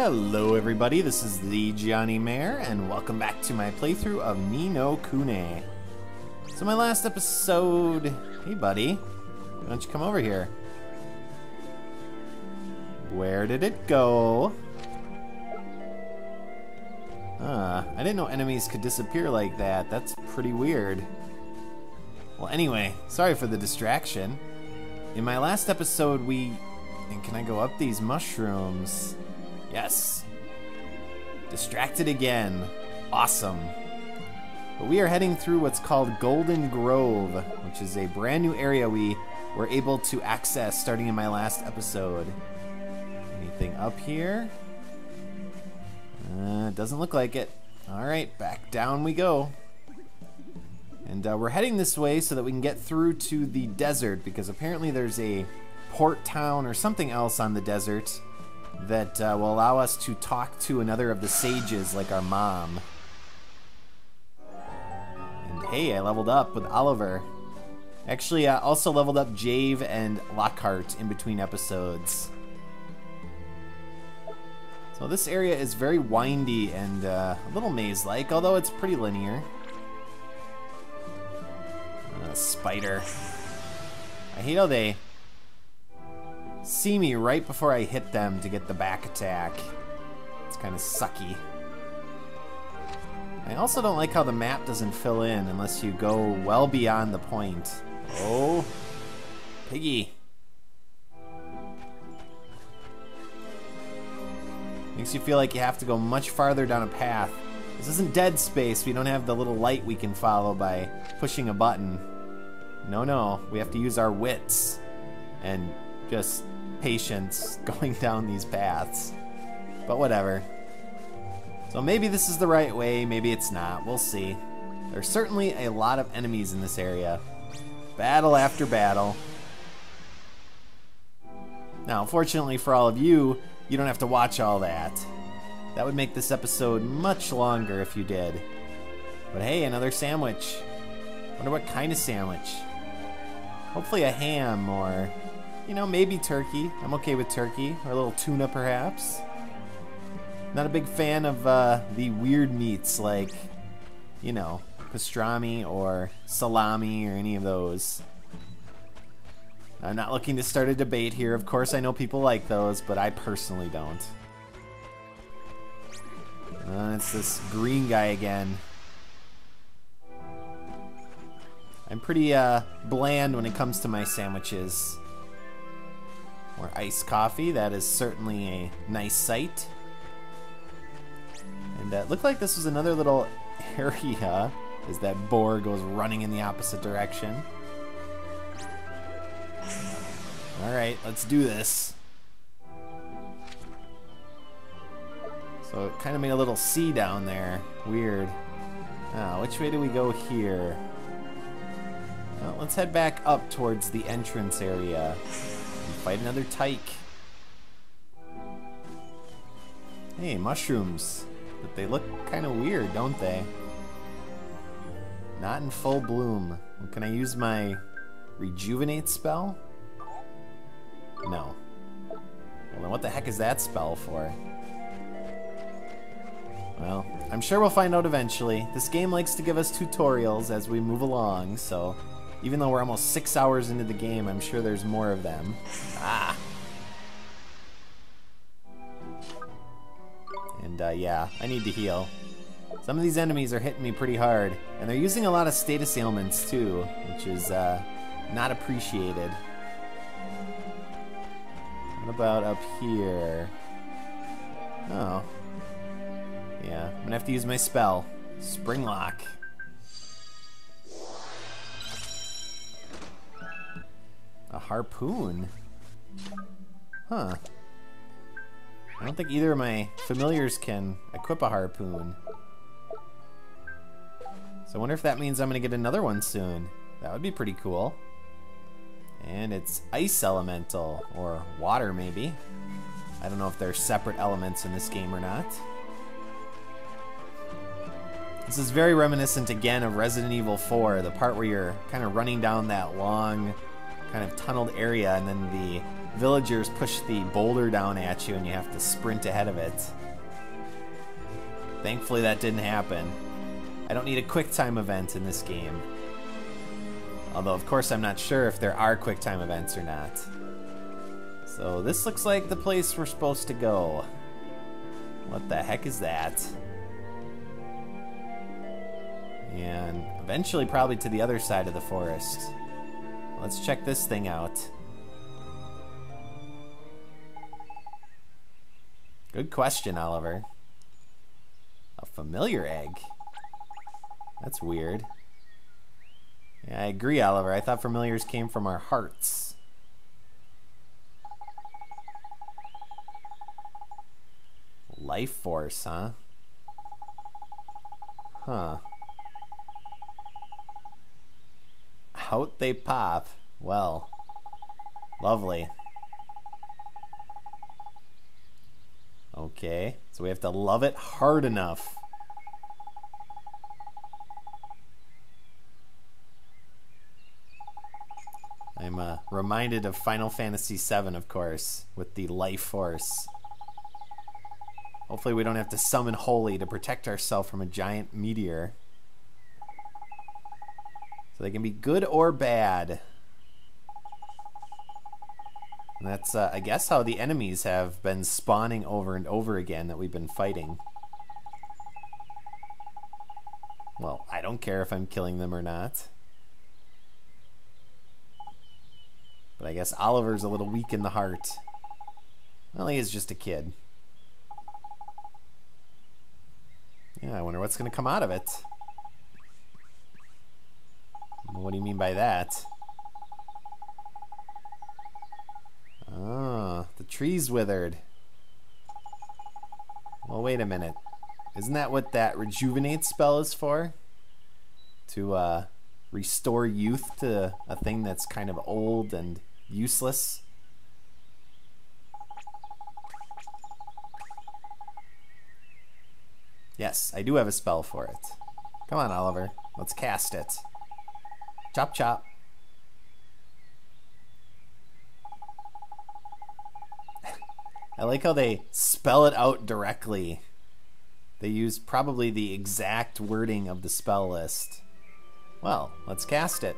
Hello everybody, this is thejonnymar, and welcome back to my playthrough of Ni no Kuni. So my last episode... Hey buddy, why don't you come over here? Where did it go? I didn't know enemies could disappear like that. That's pretty weird. Well anyway, sorry for the distraction. In my last episode and can I go up these mushrooms? Yes. Distracted again. Awesome. But we are heading through what's called Golden Grove, which is a brand new area we were able to access starting in my last episode. Anything up here? Doesn't look like it. Alright, back down we go. And we're heading this way so that we can get through to the desert, because apparently there's a port town or something else on the desert that will allow us to talk to another of the sages, like our mom. And hey, I leveled up with Oliver. Actually, I also leveled up Jave and Lockhart in between episodes. So this area is very windy and a little maze-like, although it's pretty linear. Spider. I hate how they see me right before I hit them to get the back attack. It's kind of sucky. I also don't like how the map doesn't fill in unless you go well beyond the point. Oh, piggy. Makes you feel like you have to go much farther down a path. This isn't Dead Space. We don't have the little light we can follow by pushing a button. No, we have to use our wits and just patience going down these paths. But whatever. So maybe this is the right way, maybe it's not. We'll see. There's certainly a lot of enemies in this area. Battle after battle. Now, fortunately for all of you, you don't have to watch all that. That would make this episode much longer if you did. But hey, another sandwich. Wonder what kind of sandwich. Hopefully a ham or, you know, maybe turkey. I'm okay with turkey. Or a little tuna, perhaps. Not a big fan of the weird meats like, you know, pastrami or salami or any of those. I'm not looking to start a debate here. Of course, I know people like those, but I personally don't. It's this green guy again. I'm pretty bland when it comes to my sandwiches. Or iced coffee, that is certainly a nice sight. And it looked like this was another little area as that boar goes running in the opposite direction. Alright, let's do this. So it kind of made a little C down there. Weird. Which way do we go here? Well, let's head back up towards the entrance area and fight another tyke. Hey, mushrooms. But they look kind of weird, don't they? Not in full bloom. Can I use my rejuvenate spell? No. Well, then what the heck is that spell for? Well, I'm sure we'll find out eventually. This game likes to give us tutorials as we move along, so even though we're almost 6 hours into the game, I'm sure there's more of them. And yeah, I need to heal. Some of these enemies are hitting me pretty hard, and they're using a lot of status ailments too, which is not appreciated. What about up here? Oh. Yeah, I'm gonna have to use my spell. Spring Lock. A harpoon? Huh. I don't think either of my familiars can equip a harpoon. So I wonder if that means I'm gonna get another one soon. That would be pretty cool. And it's ice elemental, or water maybe. I don't know if they're separate elements in this game or not. This is very reminiscent again of Resident Evil 4, the part where you're kind of running down that long, kind of tunneled area, and then the villagers push the boulder down at you and you have to sprint ahead of it. Thankfully that didn't happen. I don't need a quick time event in this game. Although of course I'm not sure if there are quick time events or not. So this looks like the place we're supposed to go. What the heck is that? And eventually probably to the other side of the forest. Let's check this thing out. Good question, Oliver. A familiar egg? That's weird. Yeah, I agree, Oliver. I thought familiars came from our hearts. Life force, huh? Huh. Out they pop. Well, lovely. Okay, so we have to love it hard enough. I'm reminded of Final Fantasy VII, of course, with the life force. Hopefully we don't have to summon Holy to protect ourselves from a giant meteor. So they can be good or bad. And that's, I guess, how the enemies have been spawning over and over again that we've been fighting. Well, I don't care if I'm killing them or not. But I guess Oliver's a little weak in the heart. Well, he is just a kid. Yeah, I wonder what's going to come out of it. What do you mean by that? Oh, the tree's withered. Well, wait a minute. Isn't that what that rejuvenate spell is for? To restore youth to a thing that's kind of old and useless? Yes, I do have a spell for it. Come on, Oliver. Let's cast it. Chop chop. I like how they spell it out directly. They use probably the exact wording of the spell list. Well, let's cast it.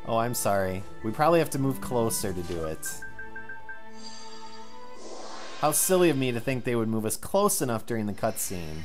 Oh, I'm sorry. We probably have to move closer to do it. How silly of me to think they would move us close enough during the cutscene.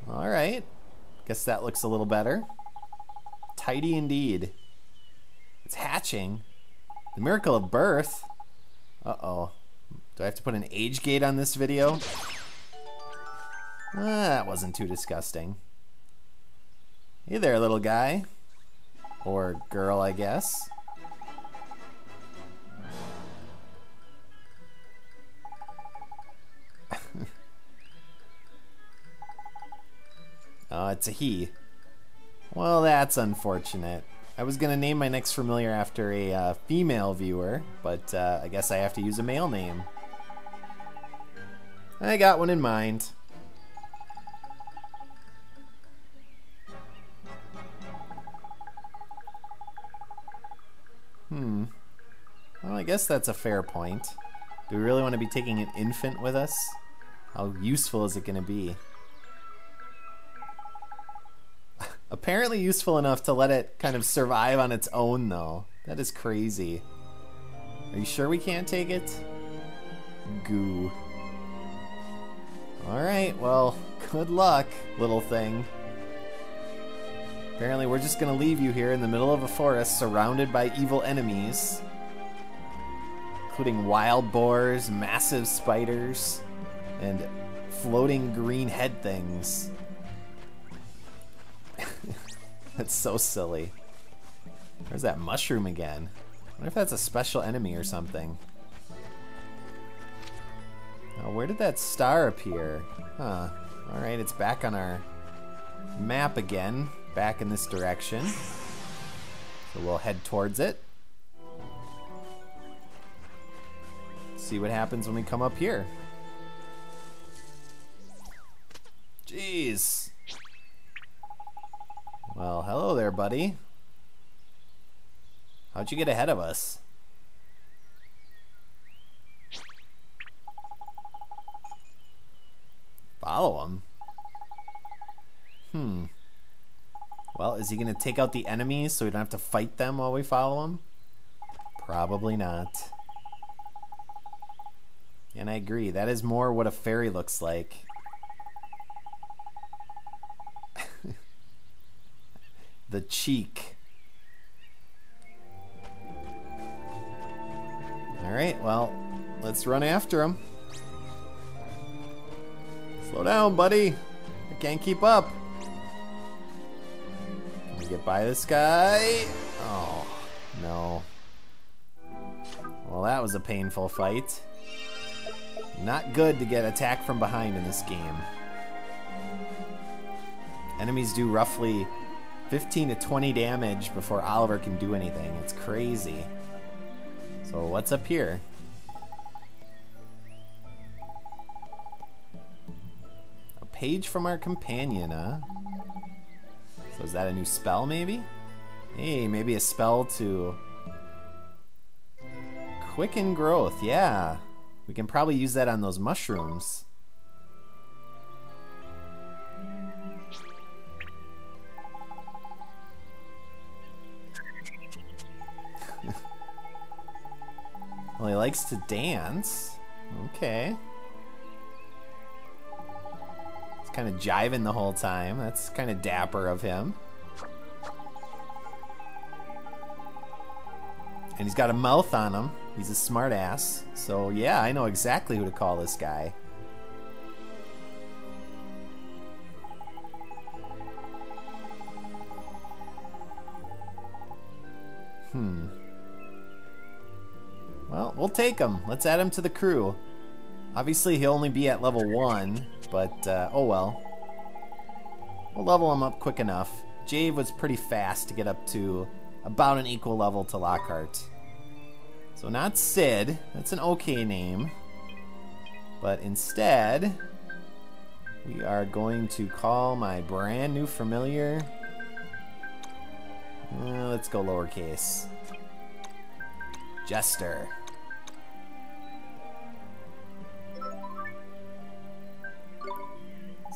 Alright. Guess that looks a little better. Tidy indeed. It's hatching. The miracle of birth. Uh-oh. Do I have to put an age gate on this video? That wasn't too disgusting. Hey there, little guy. Or girl, I guess. Oh, it's a he. Well, that's unfortunate. I was gonna name my next familiar after a female viewer, but I guess I have to use a male name. I got one in mind. Well, I guess that's a fair point. Do we really want to be taking an infant with us? How useful is it going to be? Apparently useful enough to let it kind of survive on its own, though. That is crazy. Are you sure we can't take it? Goo. Alright, well, good luck, little thing. Apparently we're just gonna leave you here in the middle of a forest surrounded by evil enemies. Including wild boars, massive spiders, and floating green head things. That's so silly. There's that mushroom again. I wonder if that's a special enemy or something. Oh, where did that star appear? Huh. Alright, it's back on our map again. Back in this direction. So we'll head towards it. See what happens when we come up here. Jeez. Well, hello buddy. How'd you get ahead of us? Follow him? Well, is he going to take out the enemies so we don't have to fight them while we follow him? Probably not. And I agree. That is more what a fairy looks like. The cheek. Alright, well, let's run after him. Slow down, buddy. I can't keep up. Can we get by this guy? Oh, no. Well, that was a painful fight. Not good to get attacked from behind in this game. Enemies do roughly 15 to 20 damage before Oliver can do anything. It's crazy. So what's up here? A page from our companion, huh? So is that a new spell, maybe? Hey, maybe a spell to quicken growth. Yeah, we can probably use that on those mushrooms. Well, he likes to dance. Okay. He's kind of jiving the whole time. That's kind of dapper of him. And he's got a mouth on him. He's a smart ass. So yeah, I know exactly who to call this guy. Well, we'll take him. Let's add him to the crew. Obviously, he'll only be at level 1, but oh well. We'll level him up quick enough. Jave was pretty fast to get up to about an equal level to Lockhart. So not Sid. That's an okay name. But instead, we are going to call my brand new familiar. Let's go lowercase. Jester.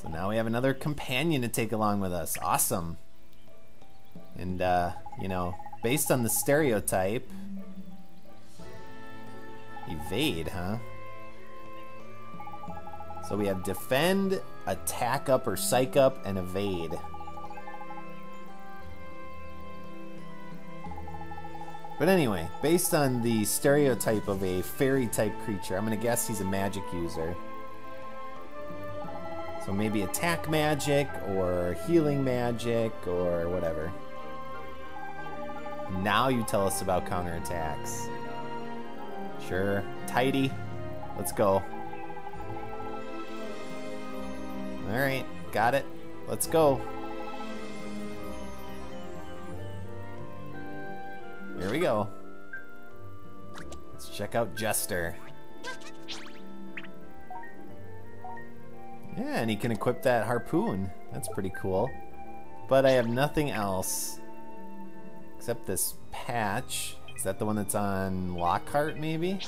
So now we have another companion to take along with us. Awesome. And, you know, based on the stereotype... Evade, huh? So we have defend, attack up or psych up, and evade. But anyway, based on the stereotype of a fairy-type creature, I'm going to guess he's a magic user. So maybe attack magic, or healing magic, or whatever. Now you tell us about counterattacks. Sure. Tidy. Let's go. Alright, got it. Let's go. Here we go. Let's check out Jester. Yeah, and he can equip that harpoon. That's pretty cool. But I have nothing else except this patch. Is that the one that's on Lockhart, maybe?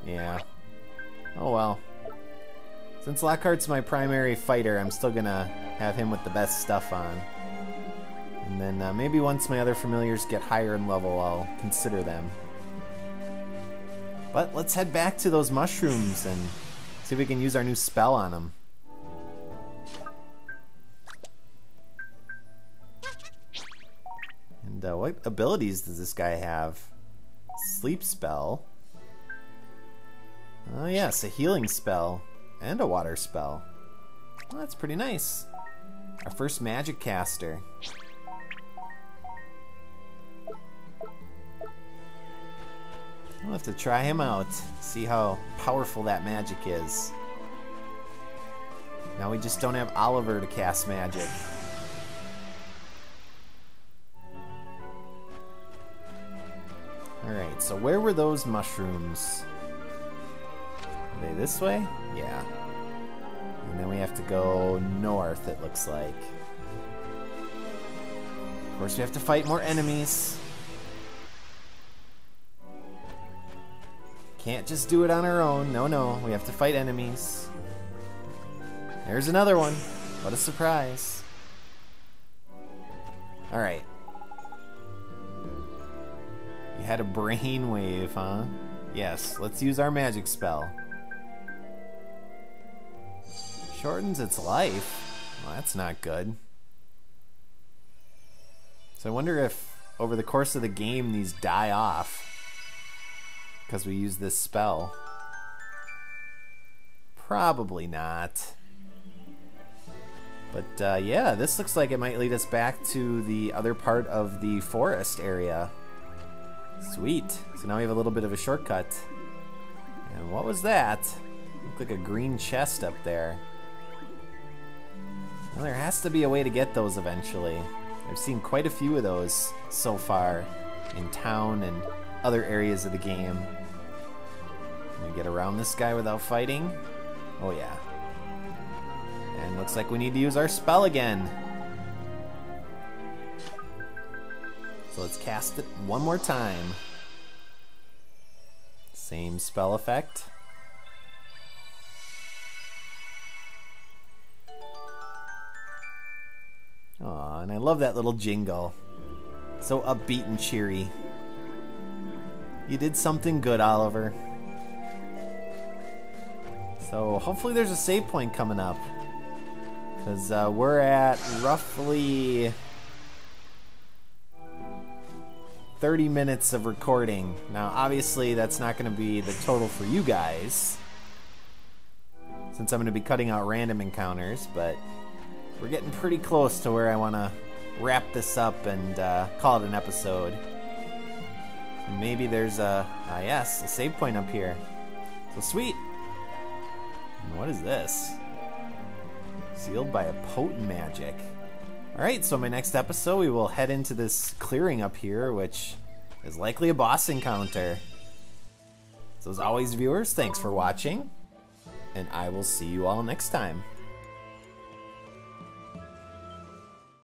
Yeah. Oh well. Since Lockhart's my primary fighter, I'm still gonna have him with the best stuff on. And then maybe once my other familiars get higher in level, I'll consider them. But let's head back to those mushrooms and see if we can use our new spell on them. And what abilities does this guy have? Sleep spell. Oh yes, a healing spell and a water spell. Well, that's pretty nice. Our first magic caster. We'll have to try him out, see how powerful that magic is. Now we just don't have Oliver to cast magic. Alright, so where were those mushrooms? Are they this way? Yeah. And then we have to go north, it looks like. Of course, we have to fight more enemies. Can't just do it on our own. No, no. We have to fight enemies. There's another one. What a surprise. Alright. You had a brainwave, huh? Yes, let's use our magic spell. Shortens its life? Well, that's not good. So I wonder if over the course of the game these die off because we use this spell. Probably not. But yeah, this looks like it might lead us back to the other part of the forest area. Sweet. So now we have a little bit of a shortcut. And what was that? Looked like a green chest up there. Well, there has to be a way to get those eventually. I've seen quite a few of those so far in town and other areas of the game. Can we get around this guy without fighting? Oh yeah. And looks like we need to use our spell again. So let's cast it one more time. Same spell effect. Aw, and I love that little jingle. So upbeat and cheery. You did something good, Oliver. So hopefully there's a save point coming up. Because we're at roughly 30 minutes of recording. Now obviously that's not going to be the total for you guys, since I'm going to be cutting out random encounters, but we're getting pretty close to where I want to wrap this up and call it an episode. Maybe there's a save point up here. So sweet. And what is this? Sealed by a potent magic. Alright, so in my next episode we will head into this clearing up here, which is likely a boss encounter. So as always, viewers, thanks for watching, and I will see you all next time.